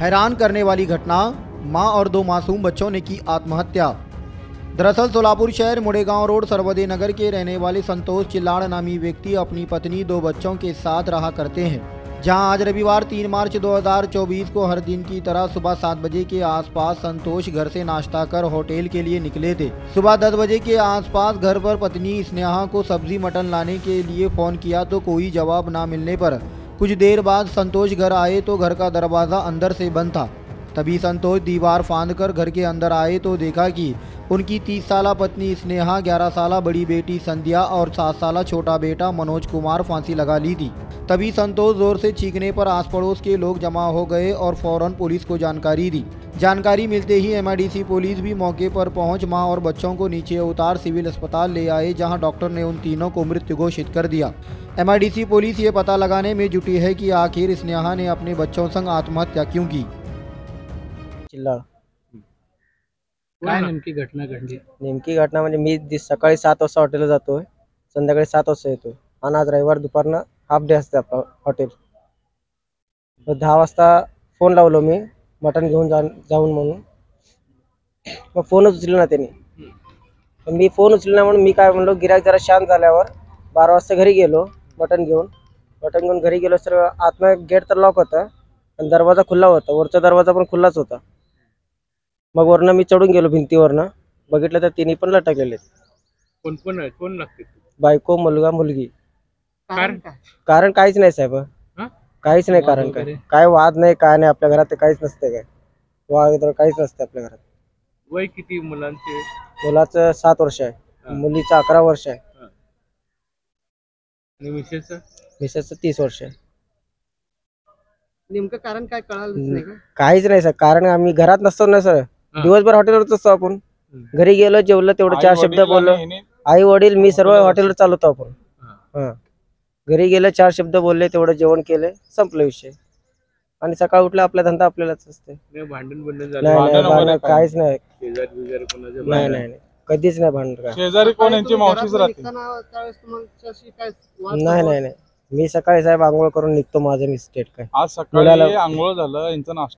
हैरान करने वाली घटना, मां और 2 मासूम बच्चों ने की आत्महत्या। दरअसल सोलापुर शहर मुड़ेगांव रोड सरवदे नगर के रहने वाले संतोष चिल्लाड़ नामी व्यक्ति अपनी पत्नी 2 बच्चों के साथ रहा करते हैं। जहां आज रविवार 3 मार्च 2024 को हर दिन की तरह सुबह 7 बजे के आसपास संतोष घर से नाश्ता कर होटल के लिए निकले थे। सुबह 10 बजे के आसपास घर पर पत्नी स्नेहा को सब्जी मटन लाने के लिए फोन किया तो कोई जवाब न मिलने पर कुछ देर बाद संतोष घर आए तो घर का दरवाज़ा अंदर से बंद था। तभी संतोष दीवार फांदकर घर के अंदर आए तो देखा कि उनकी 30 साला पत्नी स्नेहा, 11 साला बड़ी बेटी संध्या और 7 साला छोटा बेटा मनोज कुमार फांसी लगा ली थी। तभी संतोष जोर से चीखने पर आस पड़ोस के लोग जमा हो गए और फौरन पुलिस को जानकारी दी। जानकारी मिलते ही MIDC पुलिस भी मौके पर पहुंच मां और बच्चों को नीचे उतार सिविल अस्पताल ले आए, जहां डॉक्टर ने उन तीनों को मृत घोषित कर दिया। MIDC पुलिस ये पता लगाने में जुटी है कि आखिर स्नेहा ने अपने बच्चों संग आत्महत्या क्यों की। काय नेमकी घटना घडली? नेमकी घटना म्हणजे मी सकाळी 7 वाजता हॉटेलला जातोय, संध्याकाळी 7 वाजता येतोय आणि आज रविवार दुपारनं हाफ डे असते आपलं हॉटेल। 10 वाजता फोन लावलो मी मटण घेऊन जाऊन म्हणून, मग फोनच उचलला ना त्यांनी। मी फोन उचलला म्हणून मी काय म्हणलो, गिराईक जरा शांत झाल्यावर 12 वाजता घरी गेलो मटण घेऊन घरी गेलो तर आतनं गेट तर लॉक होता आणि दरवाजा खुला होता, वरचा दरवाजा पण खुलाच होता। मग वरनं मी चढून गेलो भिंतीवरनं, बघितलं तर तिन्ही पण लटकलेले। कोण लागते? बायको, मुलगा, मुलगी। कारण काहीच नाही साहेब, काहीच नाही कारण। काय वाद नाही, काय नाही, आपल्या घरात काहीच नसते, काय वाद काहीच नसते आपल्या घरात। वय किती मुलांचे? मुलाचं 7 वर्ष आहे, मुलीचं 11 वर्ष आहे आणि मिसेसचं 30 वर्ष आहे। नेमकं कारण काय कळालं नाही का? काहीच नाही सर, कारण आम्ही घरात नसतो ना सर, दिवसभर हॉटेलवरच असतो आपण। घरी गेलो, जेवलं, तेवढं 4 शब्द बोललो, आई वडील मी सर्व हॉटेलवर चालवतो आपण। घरी गेलं, 4 शब्द बोलले, तेवढं जेवण केलं, संपलं विषय। आणि सकाळ उठला आपला धंदा आपल्यालाच असते। भांडण नाही, काहीच नाही, शेजारी नाही, कधीच नाही भांडण। शेजारी कोण यांची मावशीच राहते? नाही, मी सकाळी साहेब आंघोळ करून निघतो, माझं मिस्टेक काय। आज सकाळी आंघोळ झालं, यांचा नाश्ता